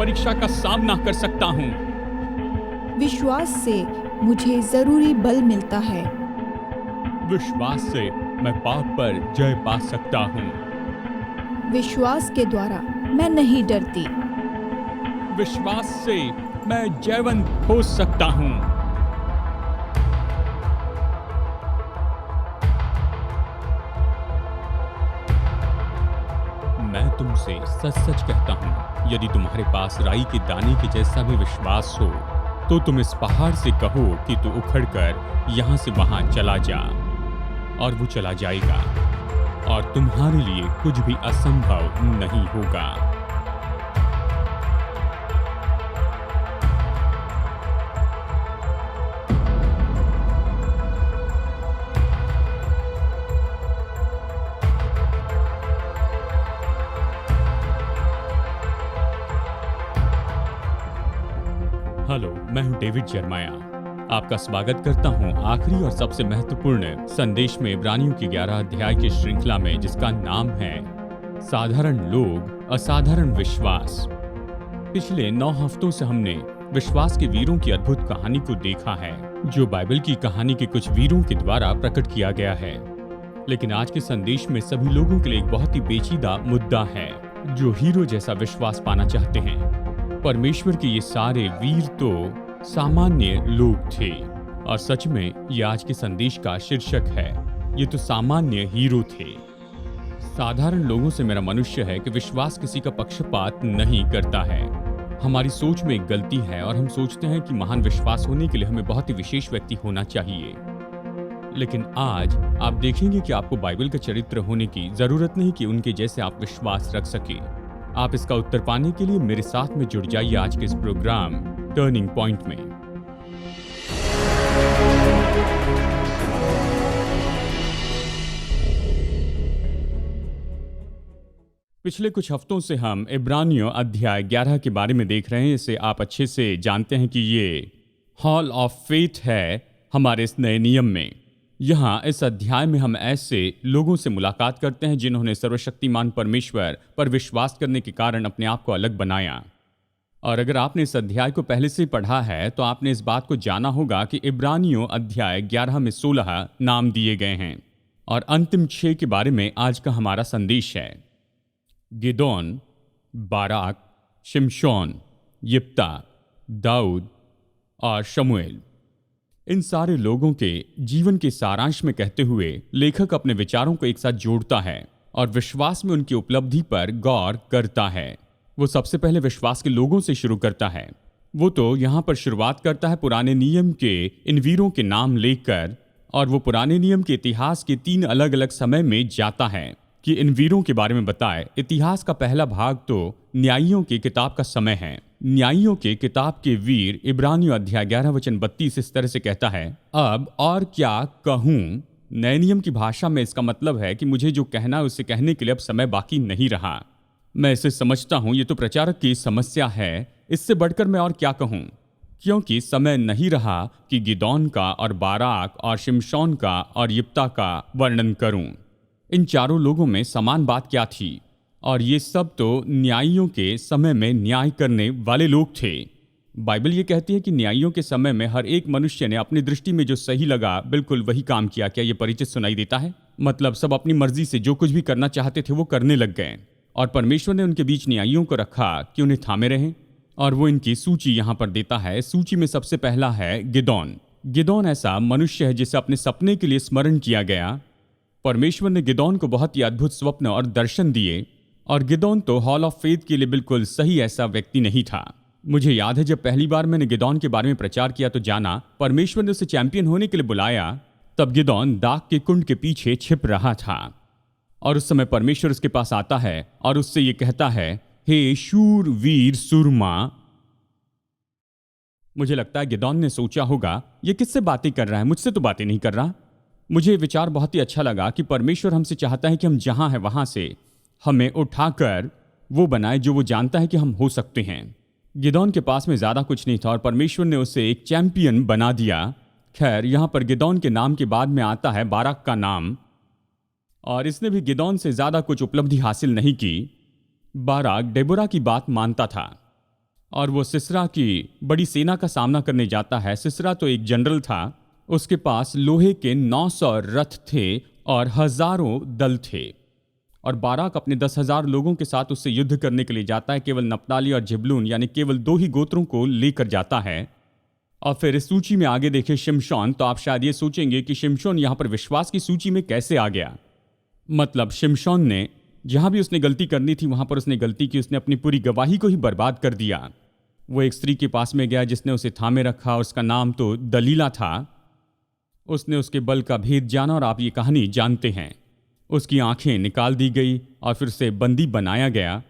परीक्षा का सामना कर सकता हूँ। विश्वास से मुझे जरूरी बल मिलता है। विश्वास से मैं पाप पर जय पा सकता हूँ। विश्वास के द्वारा मैं नहीं डरती। विश्वास से मैं जयवंत हो सकता हूँ। मैं तुमसे सच सच कहता हूँ, यदि तुम्हारे पास राई के दाने के जैसा भी विश्वास हो तो तुम इस पहाड़ से कहो कि तू उखड़कर यहाँ से वहाँ चला जा, और वो चला जाएगा, और तुम्हारे लिए कुछ भी असंभव नहीं होगा। हेलो, मैं हूं डेविड जर्माया। आपका स्वागत करता हूं आखिरी और सबसे महत्वपूर्ण संदेश में इब्रानियों की 11 अध्याय की श्रृंखला में, जिसका नाम है साधारण लोग असाधारण विश्वास। पिछले 9 हफ्तों से हमने विश्वास के वीरों की अद्भुत कहानी को देखा है, जो बाइबल की कहानी के कुछ वीरों के द्वारा प्रकट किया गया है। लेकिन आज के संदेश में सभी लोगों के लिए एक बहुत ही पेचीदा मुद्दा है, जो हीरो जैसा विश्वास पाना चाहते हैं। परमेश्वर के ये सारे वीर तो सामान्य लोग थे, और सच में ये आज के संदेश का शीर्षक है, ये तो सामान्य हीरो थे। साधारण लोगों से मेरा मनुष्य है कि विश्वास किसी का पक्षपात नहीं करता है। हमारी सोच में एक गलती है, और हम सोचते हैं कि महान विश्वास होने के लिए हमें बहुत ही विशेष व्यक्ति होना चाहिए। लेकिन आज आप देखेंगे कि आपको बाइबल का चरित्र होने की जरूरत नहीं कि उनके जैसे आप विश्वास रख सके। आप इसका उत्तर पाने के लिए मेरे साथ में जुड़ जाइए आज के इस प्रोग्राम टर्निंग पॉइंट में। पिछले कुछ हफ्तों से हम इब्रानियों अध्याय 11 के बारे में देख रहे हैं। इसे आप अच्छे से जानते हैं कि ये हॉल ऑफ फेथ है हमारे इस नए नियम में। यहाँ इस अध्याय में हम ऐसे लोगों से मुलाकात करते हैं जिन्होंने सर्वशक्तिमान परमेश्वर पर विश्वास करने के कारण अपने आप को अलग बनाया। और अगर आपने इस अध्याय को पहले से पढ़ा है तो आपने इस बात को जाना होगा कि इब्रानियों अध्याय 11 में 16 नाम दिए गए हैं, और अंतिम 6 के बारे में आज का हमारा संदेश है। गिदोन, बाराक, शिमशोन, यिप्ता, दाऊद और शमूएल। इन सारे लोगों के जीवन के सारांश में कहते हुए लेखक अपने विचारों को एक साथ जोड़ता है और विश्वास में उनकी उपलब्धि पर गौर करता है। वो सबसे पहले विश्वास के लोगों से शुरू करता है। वो तो यहाँ पर शुरुआत करता है पुराने नियम के इन वीरों के नाम लेकर, और वो पुराने नियम के इतिहास के 3 अलग अलग समय में जाता है कि इन वीरों के बारे में बताए। इतिहास का पहला भाग तो न्यायियों की किताब का समय है। न्यायियों के किताब के वीर इब्रानियों अध्याय 11 वचन 32 इस तरह से कहता है, अब और क्या कहूँ। नए नियम की भाषा में इसका मतलब है कि मुझे जो कहना है उसे कहने के लिए अब समय बाकी नहीं रहा। मैं इसे समझता हूँ, ये तो प्रचारक की समस्या है, इससे बढ़कर मैं और क्या कहूँ, क्योंकि समय नहीं रहा कि गिदोन का और बाराक और शिमशोन का और यिप्ता का वर्णन करूं। इन चारों लोगों में समान बात क्या थी, और ये सब तो न्यायियों के समय में न्याय करने वाले लोग थे। बाइबल ये कहती है कि न्यायियों के समय में हर एक मनुष्य ने अपनी दृष्टि में जो सही लगा बिल्कुल वही काम किया। क्या ये परिचित सुनाई देता है? मतलब सब अपनी मर्जी से जो कुछ भी करना चाहते थे वो करने लग गए, और परमेश्वर ने उनके बीच न्यायियों को रखा कि उन्हें थामे रहें। और वो इनकी सूची यहाँ पर देता है। सूची में सबसे पहला है गिदोन। गिदोन ऐसा मनुष्य है जिसे अपने सपने के लिए स्मरण किया गया। परमेश्वर ने गिदोन को बहुत ही अद्भुत स्वप्न और दर्शन दिए, और गिदोन तो हॉल ऑफ फेथ के लिए बिल्कुल सही ऐसा व्यक्ति नहीं था। मुझे याद है जब पहली बार मैंने गिदोन के बारे में प्रचार किया तो जाना परमेश्वर ने उसे चैंपियन होने के लिए बुलाया। तब गिदोन दाग के कुंड के पीछे छिप रहा था, और उस समय परमेश्वर उसके पास आता है और उससे ये कहता है, हे शूर वीर सुरमा। मुझे लगता है गिदोन ने सोचा होगा, ये किससे बातें कर रहा है, मुझसे तो बातें नहीं कर रहा। मुझे विचार बहुत ही अच्छा लगा कि परमेश्वर हमसे चाहता है कि हम जहां हैं वहां से हमें उठाकर वो बनाए जो वो जानता है कि हम हो सकते हैं। गिदोन के पास में ज़्यादा कुछ नहीं था और परमेश्वर ने उसे एक चैंपियन बना दिया। खैर, यहाँ पर गिदोन के नाम के बाद में आता है बाराक का नाम, और इसने भी गिदोन से ज़्यादा कुछ उपलब्धि हासिल नहीं की। बाराक डेबोरा की बात मानता था, और वो सिसरा की बड़ी सेना का सामना करने जाता है। सिसरा तो एक जनरल था, उसके पास लोहे के 900 रथ थे और हजारों दल थे। और बाराक अपने 10,000 लोगों के साथ उससे युद्ध करने के लिए जाता है। केवल नप्ताली और जिबलून यानी केवल 2 ही गोत्रों को लेकर जाता है। और फिर इस सूची में आगे देखें शिमशोन, तो आप शायद ये सोचेंगे कि शिमशोन यहाँ पर विश्वास की सूची में कैसे आ गया। मतलब शिमशोन ने जहाँ भी उसने गलती करनी थी वहाँ पर उसने गलती की, उसने अपनी पूरी गवाही को ही बर्बाद कर दिया। वो एक स्त्री के पास में गया जिसने उसे थामे रखा, उसका नाम तो दलीला था। उसने उसके बल का भेद जाना और आप ये कहानी जानते हैं। उसकी आंखें निकाल दी गई और फिर उसे बंदी बनाया गया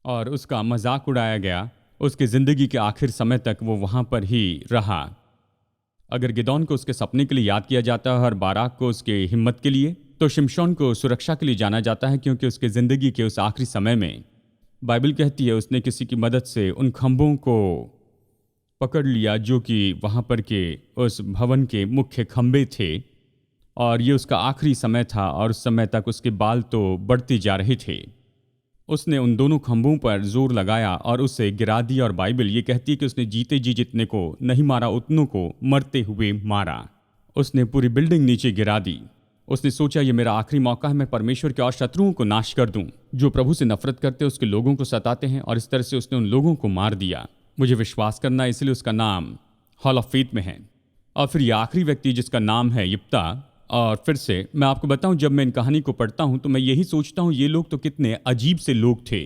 और उसका मजाक उड़ाया गया। उसकी ज़िंदगी के आखिर समय तक वो वहाँ पर ही रहा। अगर गिदोन को उसके सपने के लिए याद किया जाता है और बाराक को उसके हिम्मत के लिए, तो शिमशोन को सुरक्षा के लिए जाना जाता है, क्योंकि उसके ज़िंदगी के उस आखिरी समय में बाइबल कहती है उसने किसी की मदद से उन खंभों को पकड़ लिया जो कि वहाँ पर के उस भवन के मुख्य खंभे थे। और ये उसका आखिरी समय था और उस समय तक उसके बाल तो बढ़ते जा रहे थे। उसने उन दोनों खंभों पर जोर लगाया और उसे गिरा दिया। और बाइबल ये कहती है कि उसने जीते जी जितने को नहीं मारा उतनों को मरते हुए मारा। उसने पूरी बिल्डिंग नीचे गिरा दी। उसने सोचा ये मेरा आखिरी मौका है, मैं परमेश्वर के और शत्रुओं को नाश कर दूं जो प्रभु से नफरत करते उसके लोगों को सताते हैं। और इस तरह से उसने उन लोगों को मार दिया। मुझे विश्वास करना है, इसलिए उसका नाम हॉल ऑफ फेथ में है। और फिर ये आखिरी व्यक्ति जिसका नाम है यिप्ता। और फिर से मैं आपको बताऊं, जब मैं इन कहानी को पढ़ता हूं तो मैं यही सोचता हूं ये लोग तो कितने अजीब से लोग थे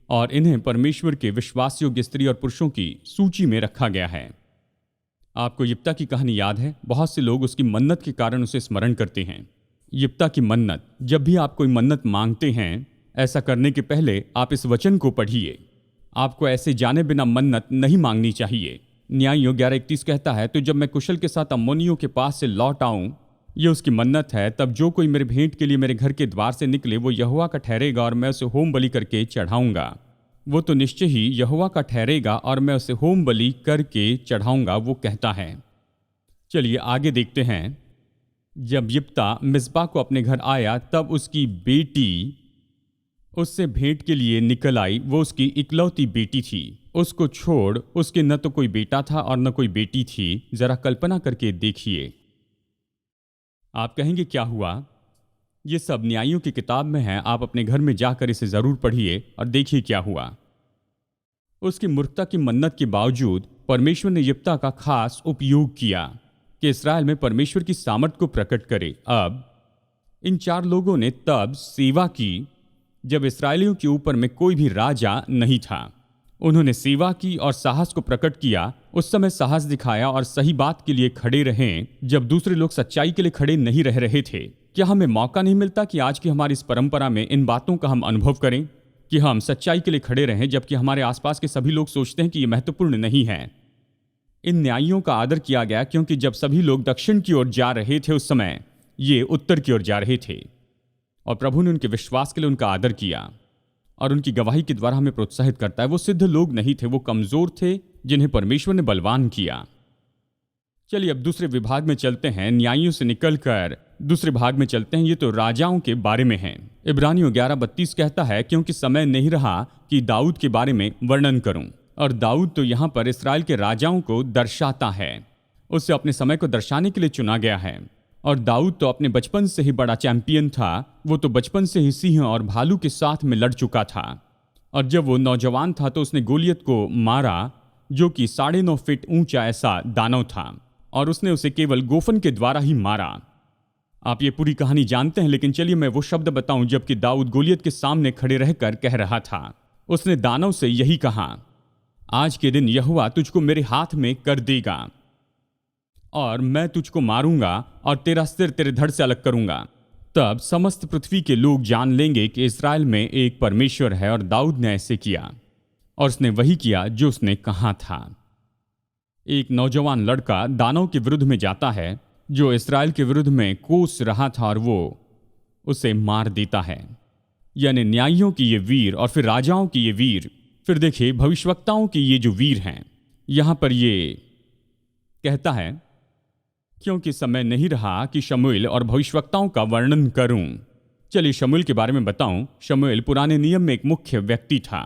और इन्हें परमेश्वर के विश्वास योग्य स्त्री और पुरुषों की सूची में रखा गया है। आपको यिप्ता की कहानी याद है? बहुत से लोग उसकी मन्नत के कारण उसे स्मरण करते हैं। यिप्ता की मन्नत, जब भी आप कोई मन्नत मांगते हैं, ऐसा करने के पहले आप इस वचन को पढ़िए। आपको ऐसे जाने बिना मन्नत नहीं मांगनी चाहिए। न्यायियों 11:31 कहता है, तो जब मैं कुशल के साथ अम्मोनियों के पास से लौट आऊं, ये उसकी मन्नत है, तब जो कोई मेरे भेंट के लिए मेरे घर के द्वार से निकले वो यहोवा का ठहरेगा और मैं उसे होम बलि करके चढ़ाऊंगा। वो तो निश्चय ही यहोवा का ठहरेगा और मैं उसे होम बलि करके चढ़ाऊंगा, वो कहता है। चलिए आगे देखते हैं। जब यिप्ता मिस्पा को अपने घर आया तब उसकी बेटी उससे भेंट के लिए निकल आई। वो उसकी इकलौती बेटी थी। उसको छोड़ उसके न तो कोई बेटा था और न कोई बेटी थी। जरा कल्पना करके देखिए। आप कहेंगे क्या हुआ? ये सब न्यायियों की किताब में है, आप अपने घर में जाकर इसे जरूर पढ़िए और देखिए क्या हुआ। उसकी मूर्खता की मन्नत के बावजूद परमेश्वर ने यिप्ता का खास उपयोग किया कि इस्राएल में परमेश्वर की सामर्थ को प्रकट करे। अब इन 4 लोगों ने तब सेवा की जब इस्राएलियों के ऊपर में कोई भी राजा नहीं था। उन्होंने सेवा की और साहस को प्रकट किया। उस समय साहस दिखाया और सही बात के लिए खड़े रहें जब दूसरे लोग सच्चाई के लिए खड़े नहीं रह रहे थे। क्या हमें मौका नहीं मिलता कि आज की हमारी इस परंपरा में इन बातों का हम अनुभव करें कि हम सच्चाई के लिए खड़े रहें, जबकि हमारे आसपास के सभी लोग सोचते हैं कि ये महत्वपूर्ण नहीं है। इन न्यायियों का आदर किया गया क्योंकि जब सभी लोग दक्षिण की ओर जा रहे थे उस समय ये उत्तर की ओर जा रहे थे और प्रभु ने उनके विश्वास के लिए उनका आदर किया और उनकी गवाही के द्वारा हमें प्रोत्साहित करता है। वो सिद्ध लोग नहीं थे, वो कमजोर थे जिन्हें परमेश्वर ने बलवान किया। चलिए अब दूसरे विभाग में चलते हैं। न्यायियों से निकलकर दूसरे भाग में चलते हैं। ये तो राजाओं के बारे में है। इब्रानियों 11:32 कहता है, क्योंकि समय नहीं रहा कि दाऊद के बारे में वर्णन करूं। और दाऊद तो यहाँ पर इस्राएल के राजाओं को दर्शाता है। उसे अपने समय को दर्शाने के लिए चुना गया है। और दाऊद तो अपने बचपन से ही बड़ा चैंपियन था। वो तो बचपन से ही सिंह और भालू के साथ में लड़ चुका था। और जब वो नौजवान था तो उसने गोलियत को मारा जो कि 9.5 फीट ऊंचा ऐसा दानव था और उसने उसे केवल गोफन के द्वारा ही मारा। आप ये पूरी कहानी जानते हैं, लेकिन चलिए मैं वो शब्द बताऊं जबकि दाऊद गोलियत के सामने खड़े रहकर कह रहा था। उसने दानव से यही कहा, आज के दिन यहोवा तुझको मेरे हाथ में कर देगा और मैं तुझको मारूंगा और तेरा सिर तेरे धड़ से अलग करूंगा। तब समस्त पृथ्वी के लोग जान लेंगे कि इस्राएल में एक परमेश्वर है। और दाऊद ने ऐसे किया और उसने वही किया जो उसने कहा था। एक नौजवान लड़का दानव के विरुद्ध में जाता है जो इस्राएल के विरुद्ध में कोस रहा था और वो उसे मार देता है। यानी न्यायियों की ये वीर और फिर राजाओं की ये वीर, फिर देखिए भविष्यवक्ताओं की ये जो वीर हैं। यहां पर ये कहता है, क्योंकि समय नहीं रहा कि शमूएल और भविष्यवक्ताओं का वर्णन करूं। चलिए शमूएल के बारे में बताऊं। शमूएल पुराने नियम में एक मुख्य व्यक्ति था।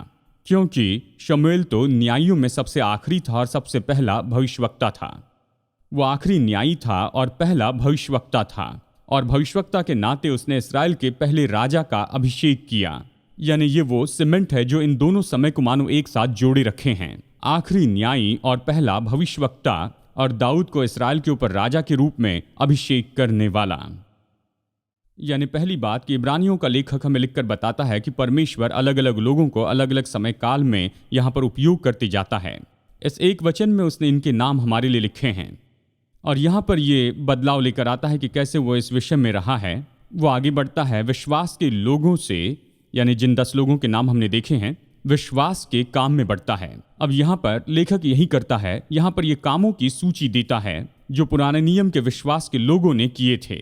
क्योंकि शमूएल तो न्यायियों में सबसे आखिरी था और सबसे पहला भविष्यवक्ता था। वो आखिरी न्यायी था और पहला भविष्यवक्ता था, और भविष्यवक्ता के नाते उसने इस्राएल के पहले राजा का अभिषेक किया। यानी ये वो सीमेंट है जो इन दोनों समय को मानो एक साथ जोड़े रखे हैं, आखिरी न्यायी और पहला भविष्यवक्ता, और दाऊद को इस्राएल के ऊपर राजा के रूप में अभिषेक करने वाला। यानी पहली बात कि इब्रानियों का लेखक हमें लिखकर बताता है कि परमेश्वर अलग अलग लोगों को अलग अलग समय काल में यहाँ पर उपयोग करते जाता है। इस एक वचन में उसने इनके नाम हमारे लिए लिखे हैं, और यहाँ पर ये बदलाव लेकर आता है कि कैसे वो इस विषय में रहा है। वो आगे बढ़ता है विश्वास के लोगों से, यानी जिन 10 लोगों के नाम हमने देखे हैं, विश्वास के काम में बढ़ता है। अब यहाँ पर लेखक यही करता है, यहाँ पर ये कामों की सूची देता है जो पुराने नियम के विश्वास के लोगों ने किए थे।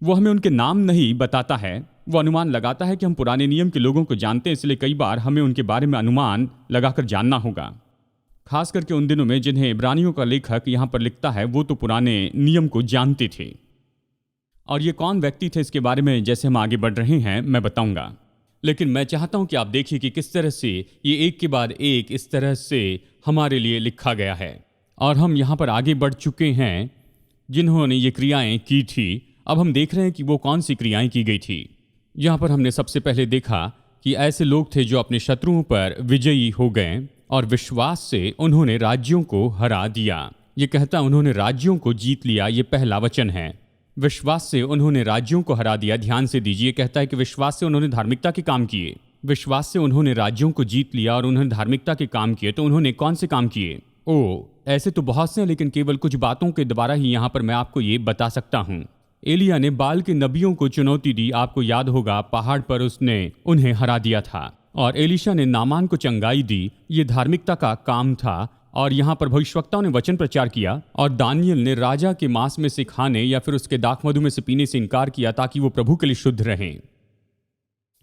वो हमें उनके नाम नहीं बताता है, वो अनुमान लगाता है कि हम पुराने नियम के लोगों को जानते हैं, इसलिए कई बार हमें उनके बारे में अनुमान लगाकर जानना होगा। खास करके उन दिनों में जिन्हें इब्रानियों का लेखक यहाँ पर लिखता है, वो तो पुराने नियम को जानते थे। और ये कौन व्यक्ति थे इसके बारे में जैसे हम आगे बढ़ रहे हैं मैं बताऊंगा, लेकिन मैं चाहता हूं कि आप देखिए कि किस तरह से ये एक के बाद एक इस तरह से हमारे लिए लिखा गया है। और हम यहाँ पर आगे बढ़ चुके हैं जिन्होंने ये क्रियाएं की थी। अब हम देख रहे हैं कि वो कौन सी क्रियाएं की गई थी। यहाँ पर हमने सबसे पहले देखा कि ऐसे लोग थे जो अपने शत्रुओं पर विजयी हो गए और विश्वास से उन्होंने राज्यों को हरा दिया। ये कहता उन्होंने राज्यों को जीत लिया, ये पहला वचन है। विश्वास से उन्होंने राज्यों को हरा दिया। ध्यान से दीजिए, कहता है कि विश्वास से उन्होंने धार्मिकता के काम किए। विश्वास से उन्होंने राज्यों को जीत लिया और उन्होंने धार्मिकता के काम किए। तो उन्होंने कौन से काम किए? ऐसे तो बहुत से हैं, लेकिन केवल कुछ बातों के द्वारा ही यहाँ पर मैं आपको ये बता सकता हूँ। एलिया ने बाल के नबियों को चुनौती दी। आपको याद होगा पहाड़ पर उसने उन्हें हरा दिया था। और एलीशा ने नामान को चंगाई दी। ये धार्मिकता का काम था। और यहाँ पर भविष्यवक्ताओं ने वचन प्रचार किया। और दानियल ने राजा के मांस में से खाने या फिर उसके दाखमधु में से पीने से इनकार किया ताकि वो प्रभु के लिए शुद्ध रहें।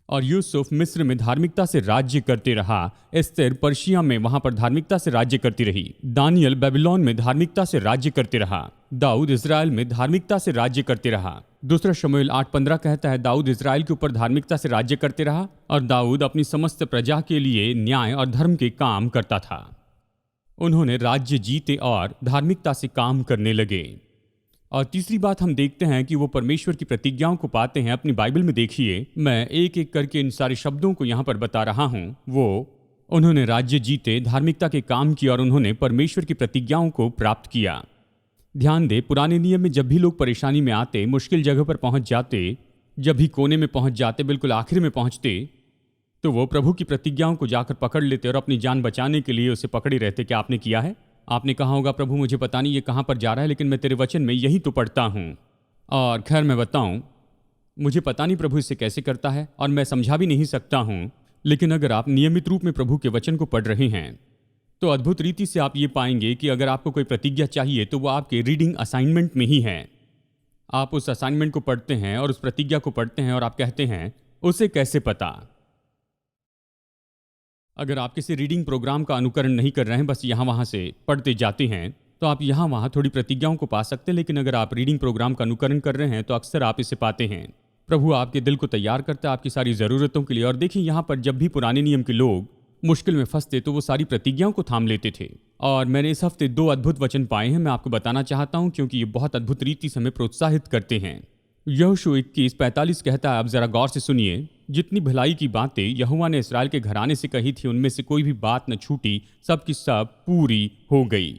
और यूसुफ मिस्र में धार्मिकता से राज्य करते रहा। एस्तेर पर्शिया में वहां पर धार्मिकता से राज्य करती रही। दानियल बेबीलोन में धार्मिकता से राज्य करते रहा। दाऊद इजराइल में धार्मिकता से राज्य करते रहा। दूसरा शमूएल 8:15 कहता है दाऊद इजराइल के ऊपर धार्मिकता से राज्य करते रहा और दाऊद अपनी समस्त प्रजा के लिए न्याय और धर्म के काम करता था। उन्होंने राज्य जीते और धार्मिकता से काम करने लगे। और तीसरी बात हम देखते हैं कि वो परमेश्वर की प्रतिज्ञाओं को पाते हैं। अपनी बाइबल में देखिए, मैं एक एक करके इन सारे शब्दों को यहाँ पर बता रहा हूँ। उन्होंने राज्य जीते, धार्मिकता के काम किया और उन्होंने परमेश्वर की प्रतिज्ञाओं को प्राप्त किया। ध्यान दे, पुराने नियम में जब भी लोग परेशानी में आते, मुश्किल जगह पर पहुंच जाते, जब भी कोने में पहुंच जाते, बिल्कुल आखिर में पहुंचते, तो वो प्रभु की प्रतिज्ञाओं को जाकर पकड़ लेते और अपनी जान बचाने के लिए उसे पकड़े रहते। क्या आपने किया है? आपने कहा होगा प्रभु मुझे पता नहीं ये कहाँ पर जा रहा है, लेकिन मैं तेरे वचन में यही तो पढ़ता हूँ। और खैर मैं बताऊँ, मुझे पता नहीं प्रभु इसे कैसे करता है और मैं समझा भी नहीं सकता हूँ, लेकिन अगर आप नियमित रूप में प्रभु के वचन को पढ़ रहे हैं तो अद्भुत रीति से आप ये पाएंगे कि अगर आपको कोई प्रतिज्ञा चाहिए तो वो आपके रीडिंग असाइनमेंट में ही है। आप उस असाइनमेंट को पढ़ते हैं और उस प्रतिज्ञा को पढ़ते हैं और आप कहते हैं उसे कैसे पता। अगर आप किसी रीडिंग प्रोग्राम का अनुकरण नहीं कर रहे हैं, बस यहाँ वहाँ से पढ़ते जाते हैं, तो आप यहाँ वहाँ थोड़ी प्रतिज्ञाओं को पा सकते हैं। लेकिन अगर आप रीडिंग प्रोग्राम का अनुकरण कर रहे हैं तो अक्सर आप इसे पाते हैं। प्रभु आपके दिल को तैयार करता है आपकी सारी ज़रूरतों के लिए। और देखिए यहाँ पर जब भी पुराने नियम के लोग मुश्किल में फंसते तो वो सारी प्रतिज्ञाओं को थाम लेते थे। और मैंने इस हफ्ते 2 अद्भुत वचन पाए हैं, मैं आपको बताना चाहता हूँ क्योंकि ये बहुत अद्भुत रीति से हमें प्रोत्साहित करते हैं। यहोशू 21:45 कहता है, अब जरा गौर से सुनिए, जितनी भलाई की बातें यहोवा ने इस्राएल के घराने से कही थी उनमें से कोई भी बात न छूटी, सब की सब पूरी हो गई।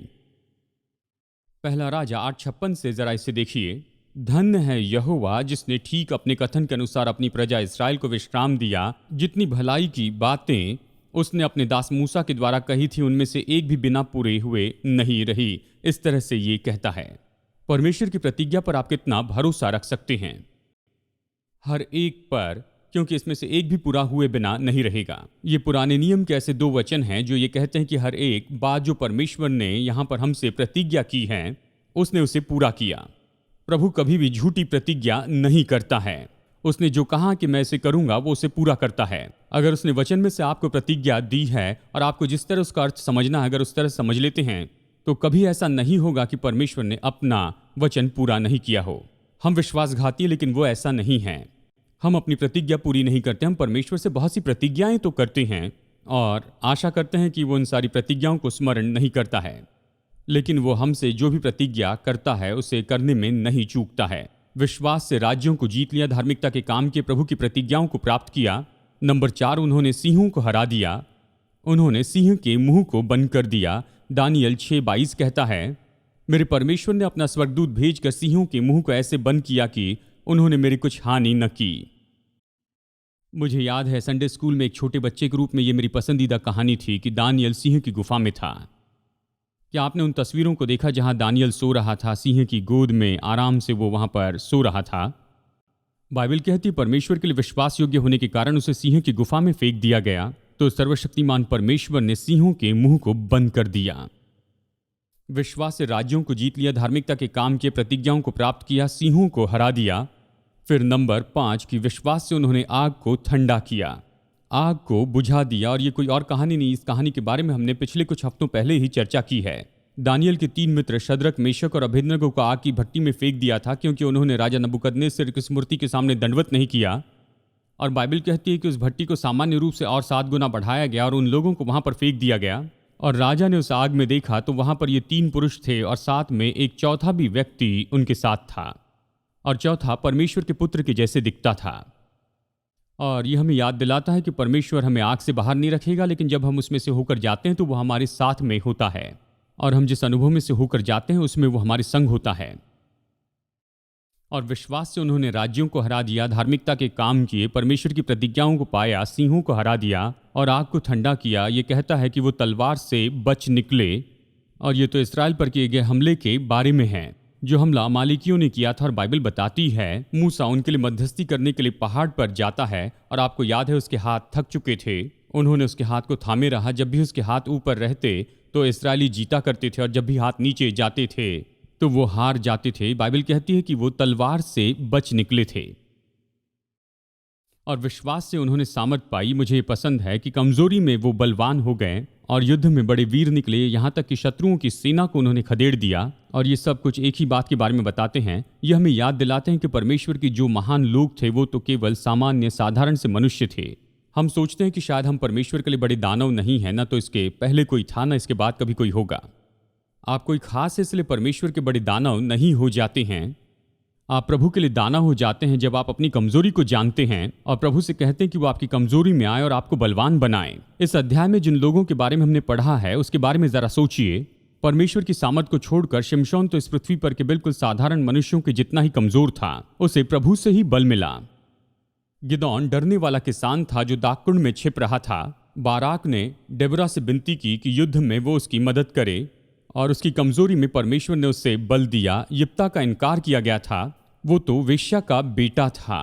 पहला राजा 8:56 से जरा इसे देखिए। धन्य है यहोवा जिसने ठीक अपने कथन के अनुसार अपनी प्रजा इस्राएल को विश्राम दिया। जितनी भलाई की बातें उसने अपने दास मूसा के द्वारा कही थी उनमें से एक भी बिना पूरे हुए नहीं रही। इस तरह से ये कहता है। परमेश्वर की प्रतिज्ञा पर आप कितना भरोसा रख सकते हैं? हर एक पर, क्योंकि इसमें से एक भी पूरा हुए बिना नहीं रहेगा। ये पुराने नियम के ऐसे 2 वचन हैं जो ये कहते हैं कि हर एक बात जो परमेश्वर ने यहाँ पर हमसे प्रतिज्ञा की है उसने उसे पूरा किया। प्रभु कभी भी झूठी प्रतिज्ञा नहीं करता है। उसने जो कहा कि मैं इसे करूंगा वो उसे पूरा करता है। अगर उसने वचन में से आपको प्रतिज्ञा दी है और आपको जिस तरह उसका अर्थ समझना है, अगर उस तरह समझ लेते हैं तो कभी ऐसा नहीं होगा कि परमेश्वर ने अपना वचन पूरा नहीं किया हो। हम विश्वासघाती हैं, लेकिन वो ऐसा नहीं है। हम अपनी प्रतिज्ञा पूरी नहीं करते। हम परमेश्वर से बहुत सी प्रतिज्ञाएं तो करते हैं, और आशा करते हैं कि वो उन सारी प्रतिज्ञाओं को स्मरण नहीं करता है, लेकिन वो हमसे जो भी प्रतिज्ञा करता है उसे करने में नहीं चूकता है। विश्वास से राज्यों को जीत लिया, धार्मिकता के काम किए, प्रभु की प्रतिज्ञाओं को प्राप्त किया। नंबर 4, उन्होंने सिंहों को हरा दिया, उन्होंने सिंह के मुंह को बंद कर दिया। दानियल 6:22 कहता है, मेरे परमेश्वर ने अपना स्वर्गदूत भेजकर सिंहों के मुंह को ऐसे बंद किया कि उन्होंने मेरी कुछ हानि न की। मुझे याद है संडे स्कूल में एक छोटे बच्चे के रूप में ये मेरी पसंदीदा कहानी थी कि दानियल सिंह की गुफा में था। क्या आपने उन तस्वीरों को देखा जहां दानियल सो रहा था, सिंह की गोद में आराम से वो वहां पर सो रहा था? बाइबल कहती परमेश्वर के लिए विश्वास योग्य होने के कारण उसे सिंह की गुफा में फेंक दिया गया, तो सर्वशक्तिमान परमेश्वर ने सिंहों के मुंह को बंद कर दिया। विश्वास से राज्यों को जीत लिया, धार्मिकता के काम किए, प्रतिज्ञाओं को प्राप्त किया, सिंहों को हरा दिया। फिर नंबर 5 कि विश्वास से उन्होंने आग को ठंडा किया, आग को बुझा दिया। और ये कोई और कहानी नहीं, इस कहानी के बारे में हमने पिछले कुछ हफ्तों पहले ही चर्चा की है। दानियल के 3 मित्र शद्रक, मेशक और अबेदनगो को आग की भट्टी में फेंक दिया था क्योंकि उन्होंने राजा नबूकदनेस्सर की मूर्ति के सामने दंडवत नहीं किया। और बाइबल कहती है कि उस भट्टी को सामान्य रूप से और 7 गुना बढ़ाया गया और उन लोगों को वहां पर फेंक दिया गया। और राजा ने उस आग में देखा तो वहां पर ये 3 पुरुष थे और साथ में एक चौथा भी व्यक्ति उनके साथ था, और चौथा परमेश्वर के पुत्र के जैसे दिखता था। और यह हमें याद दिलाता है कि परमेश्वर हमें आग से बाहर नहीं रखेगा, लेकिन जब हम उसमें से होकर जाते हैं तो वो हमारे साथ में होता है, और हम जिस अनुभव में से होकर जाते हैं उसमें वो हमारे संग होता है। और विश्वास से उन्होंने राज्यों को हरा दिया, धार्मिकता के काम किए, परमेश्वर की प्रतिज्ञाओं को पाया, सिंहों को हरा दिया और आग को ठंडा किया। ये कहता है कि वो तलवार से बच निकले। और ये तो इस्राएल पर किए गए हमले के बारे में है जो हमला अमालेकियों ने किया था। और बाइबल बताती है मूसा उनके लिए मध्यस्थी करने के लिए पहाड़ पर जाता है, और आपको याद है उसके हाथ थक चुके थे, उन्होंने उसके हाथ को थामे रहा। जब भी उसके हाथ ऊपर रहते तो इस्राएली जीता करते थे, और जब भी हाथ नीचे जाते थे तो वो हार जाते थे। बाइबल कहती है कि वो तलवार से बच निकले थे और विश्वास से उन्होंने सामर्थ पाई। मुझे ये पसंद है कि कमजोरी में वो बलवान हो गए और युद्ध में बड़े वीर निकले, यहाँ तक कि शत्रुओं की सेना को उन्होंने खदेड़ दिया। और ये सब कुछ एक ही बात के बारे में बताते हैं। ये हमें याद दिलाते हैं कि परमेश्वर के जो महान लोग थे वो तो केवल सामान्य साधारण से मनुष्य थे। हम सोचते हैं कि शायद हम परमेश्वर के लिए बड़े दानव नहीं हैं, ना तो इसके पहले कोई था, ना इसके बाद कभी कोई होगा। आप कोई खास इसलिए परमेश्वर के बड़े दानव नहीं हो जाते हैं। आप प्रभु के लिए दाना हो जाते हैं जब आप अपनी कमजोरी को जानते हैं और प्रभु से कहते हैं कि वो आपकी कमजोरी में आए और आपको बलवान बनाए। इस अध्याय में जिन लोगों के बारे में हमने पढ़ा है उसके बारे में जरा सोचिए। परमेश्वर की सामर्थ को छोड़कर शिमशोन तो इस पृथ्वी पर के बिल्कुल साधारण मनुष्यों के जितना ही कमजोर था, उसे प्रभु से ही बल मिला। गिदौन डरने वाला किसान था जो दागकुंड में छिप रहा था। बाराक ने डेबोरा से विनती की कि युद्ध में वो उसकी मदद करे, और उसकी कमजोरी में परमेश्वर ने उससे बल दिया। यिप्ता का इनकार किया गया था, वो तो वेश्या का बेटा था।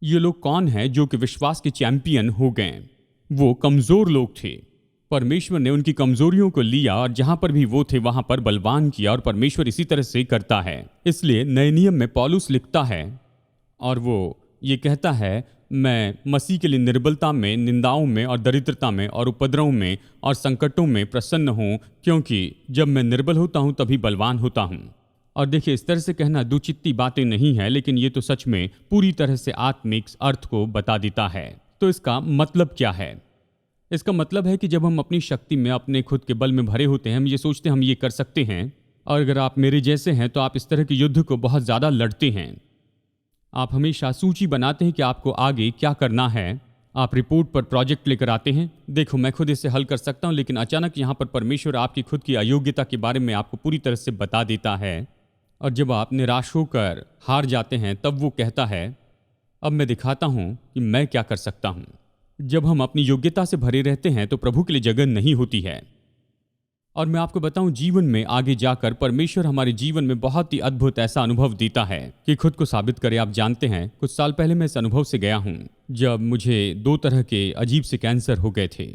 ये लोग कौन हैं जो कि विश्वास के चैंपियन हो गए? वो कमजोर लोग थे। परमेश्वर ने उनकी कमजोरियों को लिया और जहां पर भी वो थे वहां पर बलवान किया, और परमेश्वर इसी तरह से करता है। इसलिए नए नियम में पौलुस लिखता है और वो ये कहता है, मैं मसीह के लिए निर्बलता में, निंदाओं में और दरिद्रता में और उपद्रवों में और संकटों में प्रसन्न हूँ, क्योंकि जब मैं निर्बल होता हूँ तभी बलवान होता हूँ। और देखिए, इस तरह से कहना दुचित्ती बातें नहीं है, लेकिन ये तो सच में पूरी तरह से आत्मिक अर्थ को बता देता है। तो इसका मतलब क्या है? इसका मतलब है कि जब हम अपनी शक्ति में, अपने खुद के बल में भरे होते हैं, हम ये सोचते हैं हम ये कर सकते हैं। और अगर आप मेरे जैसे हैं तो आप इस तरह के युद्ध को बहुत ज़्यादा लड़ते हैं। आप हमेशा सूची बनाते हैं कि आपको आगे क्या करना है। आप रिपोर्ट पर प्रोजेक्ट लेकर आते हैं, देखो मैं खुद इसे हल कर सकता हूं, लेकिन अचानक यहाँ पर परमेश्वर आपकी खुद की अयोग्यता के बारे में आपको पूरी तरह से बता देता है। और जब आप निराश होकर हार जाते हैं तब वो कहता है, अब मैं दिखाता हूँ कि मैं क्या कर सकता हूँ। जब हम अपनी योग्यता से भरे रहते हैं तो प्रभु के लिए जगह नहीं होती है। और मैं आपको बताऊं, जीवन में आगे जाकर परमेश्वर हमारे जीवन में बहुत ही अद्भुत ऐसा अनुभव देता है कि खुद को साबित करे। आप जानते हैं, कुछ साल पहले मैं इस अनुभव से गया हूं जब मुझे 2 तरह के अजीब से कैंसर हो गए थे।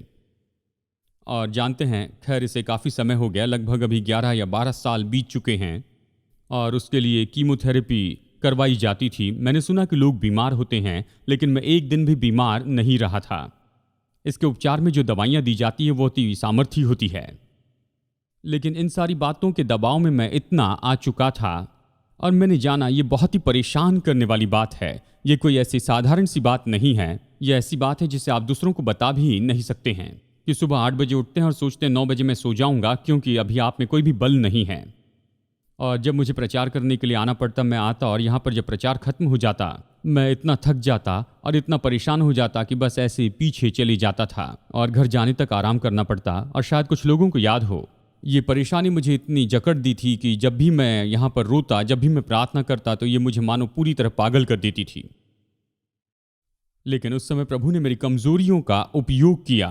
और जानते हैं, खैर इसे काफ़ी समय हो गया, लगभग अभी 11 या 12 साल बीत चुके हैं, और उसके लिए कीमोथेरेपी करवाई जाती थी। मैंने सुना कि लोग बीमार होते हैं, लेकिन मैं एक दिन भी बीमार नहीं रहा था। इसके उपचार में जो दवाइयाँ दी जाती है वो अति सामर्थी होती है, लेकिन इन सारी बातों के दबाव में मैं इतना आ चुका था और मैंने जाना ये बहुत ही परेशान करने वाली बात है। ये कोई ऐसी साधारण सी बात नहीं है। ये ऐसी बात है जिसे आप दूसरों को बता भी नहीं सकते हैं कि सुबह 8 बजे उठते हैं और सोचते हैं 9 बजे मैं सो जाऊंगा, क्योंकि अभी आप में कोई भी बल नहीं है। और जब मुझे प्रचार करने के लिए आना पड़ता, मैं आता और यहाँ पर जब प्रचार खत्म हो जाता, मैं इतना थक जाता और इतना परेशान हो जाता कि बस ऐसे पीछे चले जाता था और घर जाने तक आराम करना पड़ता। और शायद कुछ लोगों को याद हो, ये परेशानी मुझे इतनी जकड़ दी थी कि जब भी मैं यहाँ पर रोता, जब भी मैं प्रार्थना करता, तो ये मुझे मानो पूरी तरह पागल कर देती थी। लेकिन उस समय प्रभु ने मेरी कमजोरियों का उपयोग किया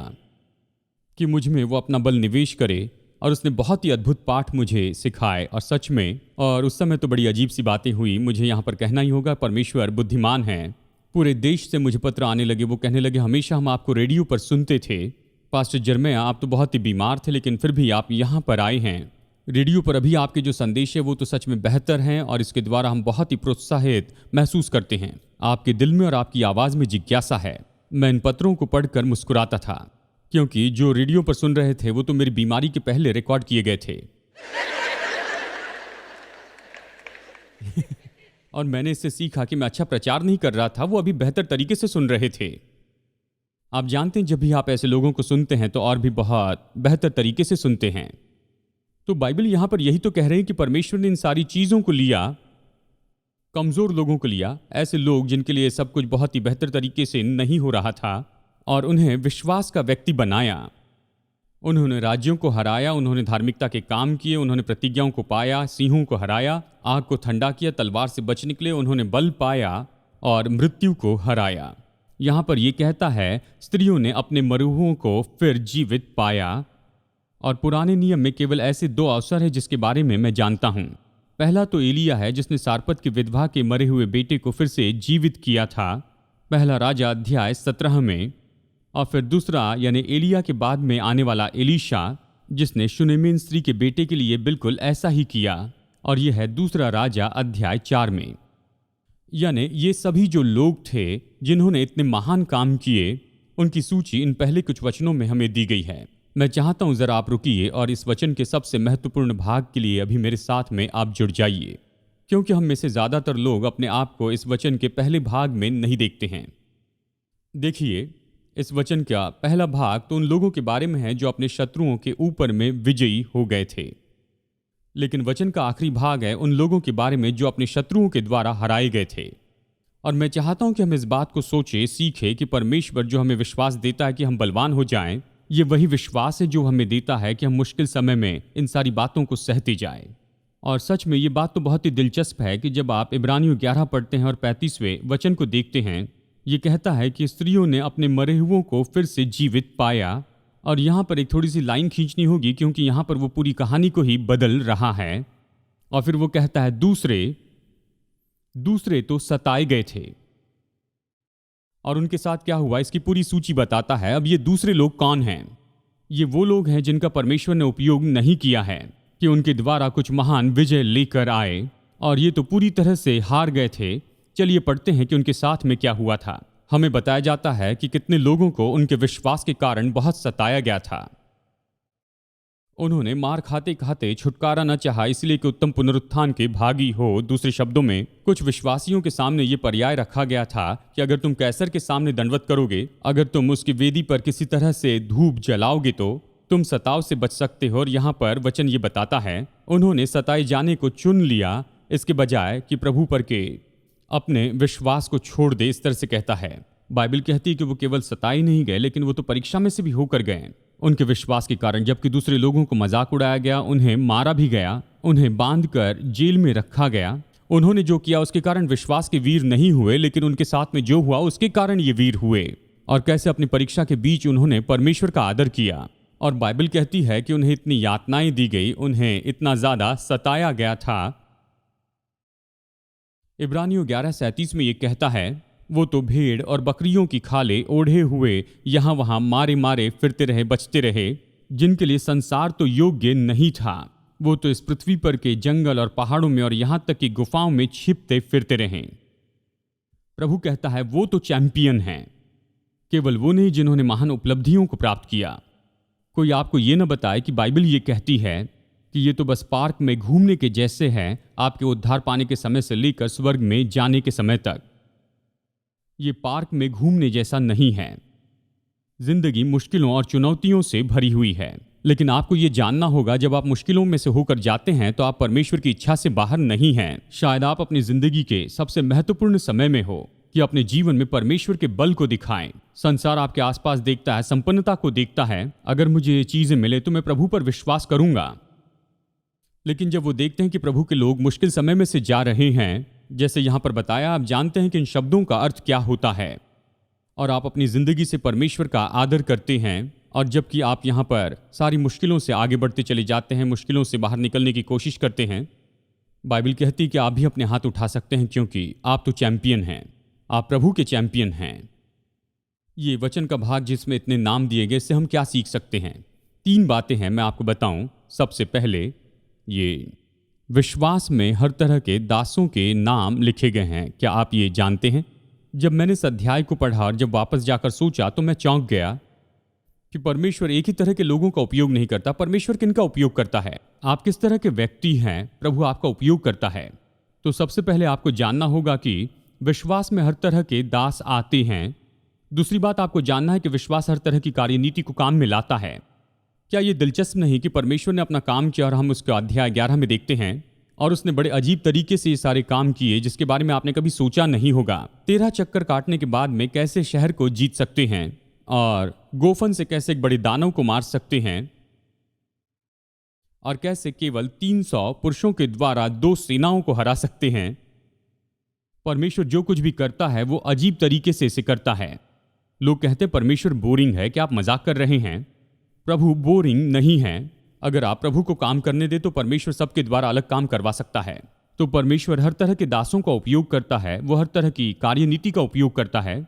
कि मुझ में वो अपना बल निवेश करे, और उसने बहुत ही अद्भुत पाठ मुझे सिखाए। और सच में, और उस समय तो बड़ी अजीब सी बातें हुई। मुझे यहाँ पर कहना ही होगा, परमेश्वर बुद्धिमान है। पूरे देश से मुझे पत्र आने लगे। वो कहने लगे, हमेशा हम आपको रेडियो पर सुनते थे पास्टर जर्मया, आप तो बहुत ही बीमार थे, लेकिन फिर भी आप यहाँ पर आए हैं। रेडियो पर अभी आपके जो संदेश है वो तो सच में बेहतर हैं, और इसके द्वारा हम बहुत ही प्रोत्साहित महसूस करते हैं। आपके दिल में और आपकी आवाज़ में जिज्ञासा है। मैं इन पत्रों को पढ़कर मुस्कुराता था, क्योंकि जो रेडियो पर सुन रहे थे वो तो मेरी बीमारी के पहले रिकॉर्ड किए गए थे। और मैंने इससे सीखा कि मैं अच्छा प्रचार नहीं कर रहा था, वो अभी बेहतर तरीके से सुन रहे थे। आप जानते हैं, जब भी आप ऐसे लोगों को सुनते हैं तो और भी बहुत बेहतर तरीके से सुनते हैं। तो बाइबल यहां पर यही तो कह रहे हैं कि परमेश्वर ने इन सारी चीजों को लिया, कमजोर लोगों को लिया, ऐसे लोग जिनके लिए सब कुछ बहुत ही बेहतर तरीके से नहीं हो रहा था, और उन्हें विश्वास का व्यक्ति बनाया। उन्होंने राज्यों को हराया, उन्होंने धार्मिकता के काम किए, उन्होंने प्रतिज्ञाओं को पाया, सिंहों को हराया, आग को ठंडा किया, तलवार से बच निकले, उन्होंने बल पाया और मृत्यु को हराया। यहाँ पर यह कहता है, स्त्रियों ने अपने मरूहों को फिर जीवित पाया। और पुराने नियम में केवल ऐसे 2 अवसर हैं जिसके बारे में मैं जानता हूँ। पहला तो एलिया है, जिसने सारपत की विधवा के मरे हुए बेटे को फिर से जीवित किया था, पहला राजा अध्याय 17 में। और फिर दूसरा, यानी एलिया के बाद में आने वाला एलीशा, जिसने शुनेमिन स्त्री के बेटे के लिए बिल्कुल ऐसा ही किया, और यह है दूसरा राजा अध्याय 4 में। यानी ये सभी जो लोग थे जिन्होंने इतने महान काम किए, उनकी सूची इन पहले कुछ वचनों में हमें दी गई है। मैं चाहता हूं जरा आप रुकिए और इस वचन के सबसे महत्वपूर्ण भाग के लिए अभी मेरे साथ में आप जुड़ जाइए, क्योंकि हम में से ज्यादातर लोग अपने आप को इस वचन के पहले भाग में नहीं देखते हैं। देखिए, इस वचन का पहला भाग तो उन लोगों के बारे में है जो अपने शत्रुओं के ऊपर में विजयी हो गए थे, लेकिन वचन का आखिरी भाग है उन लोगों के बारे में जो अपने शत्रुओं के द्वारा हराए गए थे। और मैं चाहता हूं कि हम इस बात को सोचें, सीखें कि परमेश्वर जो हमें विश्वास देता है कि हम बलवान हो जाएं, ये वही विश्वास है जो हमें देता है कि हम मुश्किल समय में इन सारी बातों को सहते जाएं। और सच में ये बात तो बहुत ही दिलचस्प है कि जब आप इब्रानियों 11 पढ़ते हैं और 35वें वचन को देखते हैं, ये कहता है कि स्त्रियों ने अपने मरे हुओं को फिर से जीवित पाया। और यहाँ पर एक थोड़ी सी लाइन खींचनी होगी, क्योंकि यहाँ पर वो पूरी कहानी को ही बदल रहा है। और फिर वो कहता है, दूसरे तो सताए गए थे। और उनके साथ क्या हुआ, इसकी पूरी सूची बताता है। अब ये दूसरे लोग कौन हैं? ये वो लोग हैं जिनका परमेश्वर ने उपयोग नहीं किया है कि उनके द्वारा कुछ महान विजय लेकर आए, और ये तो पूरी तरह से हार गए थे। चलिए पढ़ते हैं कि उनके साथ में क्या हुआ था। हमें बताया जाता है कि कितने लोगों को उनके विश्वास के कारण बहुत सताया गया था। उन्होंने मार खाते खाते छुटकारा न चाहा, इसलिए कि उत्तम पुनरुत्थान के भागी हो। दूसरे शब्दों में, कुछ विश्वासियों के सामने ये पर्याय रखा गया था कि अगर तुम कैसर के सामने दंडवत करोगे, अगर तुम उसकी वेदी पर किसी तरह से धूप जलाओगे, तो तुम सताव से बच सकते हो। और यहाँ पर वचन ये बताता है, उन्होंने सताए जाने को चुन लिया इसके बजाय कि प्रभु पर के अपने विश्वास को छोड़ दे। इस तरह से कहता है। बाइबल कहती है कि वो केवल सताए नहीं गए, लेकिन वो तो परीक्षा में से भी होकर गए उनके विश्वास के कारण। जबकि दूसरे लोगों को मजाक उड़ाया गया, उन्हें मारा भी गया, उन्हें बांधकर जेल में रखा गया। उन्होंने जो किया उसके कारण विश्वास के वीर नहीं हुए, लेकिन उनके साथ में जो हुआ उसके कारण ये वीर हुए। और कैसे अपनी परीक्षा के बीच उन्होंने परमेश्वर का आदर किया। और बाइबल कहती है कि उन्हें इतनी यातनाएं दी गई, उन्हें इतना ज्यादा सताया गया था। इब्रानियों 11:37 में ये कहता है, वो तो भेड़ और बकरियों की खाले ओढ़े हुए यहाँ वहाँ मारे मारे फिरते रहे, बचते रहे, जिनके लिए संसार तो योग्य नहीं था। वो तो इस पृथ्वी पर के जंगल और पहाड़ों में और यहाँ तक कि गुफाओं में छिपते फिरते रहे। प्रभु कहता है, वो तो चैंपियन हैं। केवल वो नहीं जिन्होंने महान उपलब्धियों को प्राप्त किया। कोई आपको ये न बताए कि बाइबल ये कहती है कि ये तो बस पार्क में घूमने के जैसे है, आपके उद्धार पाने के समय से लेकर स्वर्ग में जाने के समय तक। ये पार्क में घूमने जैसा नहीं है। जिंदगी मुश्किलों और चुनौतियों से भरी हुई है, लेकिन आपको ये जानना होगा, जब आप मुश्किलों में से होकर जाते हैं तो आप परमेश्वर की इच्छा से बाहर नहीं हैं। शायद आप अपनी जिंदगी के सबसे महत्वपूर्ण समय में हो कि अपने जीवन में परमेश्वर के बल को दिखाएं। संसार आपके आसपास देखता है, संपन्नता को देखता है, अगर मुझे ये चीजें मिले तो मैं प्रभु पर विश्वास करूंगा। लेकिन जब वो देखते हैं कि प्रभु के लोग मुश्किल समय में से जा रहे हैं, जैसे यहां पर बताया, आप जानते हैं कि इन शब्दों का अर्थ क्या होता है, और आप अपनी जिंदगी से परमेश्वर का आदर करते हैं, और जबकि आप यहाँ पर सारी मुश्किलों से आगे बढ़ते चले जाते हैं, मुश्किलों से बाहर निकलने की कोशिश करते हैं, बाइबल कहती है कि आप भी अपने हाथ उठा सकते हैं, क्योंकि आप तो चैंपियन हैं, आप प्रभु के चैंपियन हैं। ये वचन का भाग जिसमें इतने नाम दिए गए, इससे हम क्या सीख सकते हैं? 3 बातें हैं, मैं आपको बताऊं। सबसे पहले, ये विश्वास में हर तरह के दासों के नाम लिखे गए हैं। क्या आप ये जानते हैं? जब मैंने इस अध्याय को पढ़ा और जब वापस जाकर सोचा तो मैं चौंक गया कि परमेश्वर एक ही तरह के लोगों का उपयोग नहीं करता। परमेश्वर किनका उपयोग करता है? आप किस तरह के व्यक्ति हैं, प्रभु आपका उपयोग करता है। तो सबसे पहले आपको जानना होगा कि विश्वास में हर तरह के दास आते हैं। दूसरी बात आपको जानना है कि विश्वास हर तरह की कार्यनीति को काम में लाता है। क्या ये दिलचस्प नहीं कि परमेश्वर ने अपना काम किया और हम उसके अध्याय 11 में देखते हैं, और उसने बड़े अजीब तरीके से ये सारे काम किए जिसके बारे में आपने कभी सोचा नहीं होगा। 13 चक्कर काटने के बाद में कैसे शहर को जीत सकते हैं, और गोफन से कैसे एक बड़े दानव को मार सकते हैं, और कैसे केवल 300 पुरुषों के द्वारा 2 सेनाओं को हरा सकते हैं। परमेश्वर जो कुछ भी करता है वो अजीब तरीके से इसे करता है। लोग कहते हैं परमेश्वर बोरिंग है। क्या आप मजाक कर रहे हैं? प्रभु बोरिंग नहीं है। अगर आप प्रभु को काम करने दे तो परमेश्वर सबके द्वारा अलग काम करवा सकता है। तो परमेश्वर हर तरह के दासों का उपयोग करता है, वो हर तरह की कार्यनीति का उपयोग करता है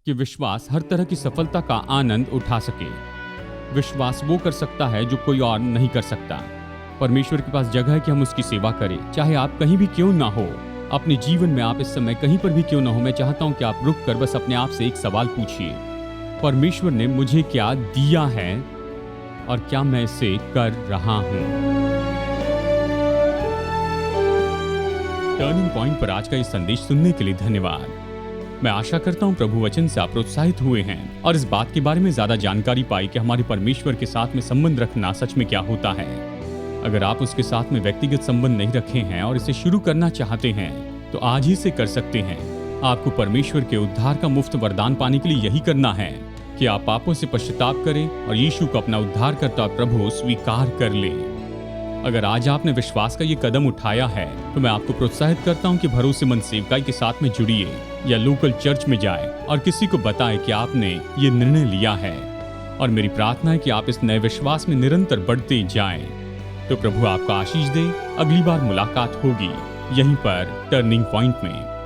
कि विश्वास हर तरह की सफलता का आनंद उठा सके। विश्वास वो कर सकता है जो कोई और नहीं कर सकता। परमेश्वर के पास जगह है कि हम उसकी सेवा करें, चाहे आप कहीं भी क्यों ना हो। अपने जीवन में आप इस समय कहीं पर भी क्यों ना हो, मैं चाहता हूं कि आप रुक कर बस अपने आप से एक सवाल पूछिए, परमेश्वर ने मुझे क्या दिया है और क्या मैं इसे कर रहा हूं? टर्निंग पॉइंट पर आज का ये संदेश सुनने के लिए धन्यवाद। मैं आशा करता हूं प्रभु वचन से आप प्रोत्साहित हुए हैं और इस बात के बारे में ज्यादा जानकारी पाई कि हमारे परमेश्वर के साथ में संबंध रखना सच में क्या होता है। अगर आप उसके साथ में व्यक्तिगत संबंध नहीं रखे हैं और इसे शुरू करना चाहते हैं तो आज ही से कर सकते हैं। आपको परमेश्वर के उद्धार का मुफ्त वरदान पाने के लिए यही करना है कि आप पापों से पश्चाताप करें और यीशु को अपना उद्धारकर्ता प्रभु स्वीकार कर लें। अगर आज आपने विश्वास का ये कदम उठाया है तो मैं आपको प्रोत्साहित करता हूँ कि भरोसेमंद सेवकाई के साथ में जुड़िए या लोकल चर्च में जाएं और किसी को बताएं कि आपने ये निर्णय लिया है। और मेरी प्रार्थना है कि आप इस नए विश्वास में निरंतर बढ़ते जाएं। तो प्रभु आपका आशीष दे। अगली बार मुलाकात होगी यहीं पर टर्निंग पॉइंट में।